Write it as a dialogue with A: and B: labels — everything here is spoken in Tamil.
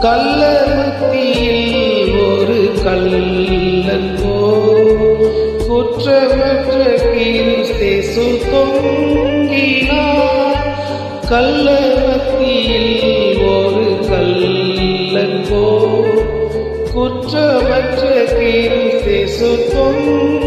A: கள்ளமத்தியில் ஒரு கள்ளன் குற்றமற்ற கிறிஸ்தேசு தொங்கினார். கள்ளமத்தியில் ஒரு கள்ளன் குற்றமற்ற கிறிஸ்தேசு தொங்கினார்.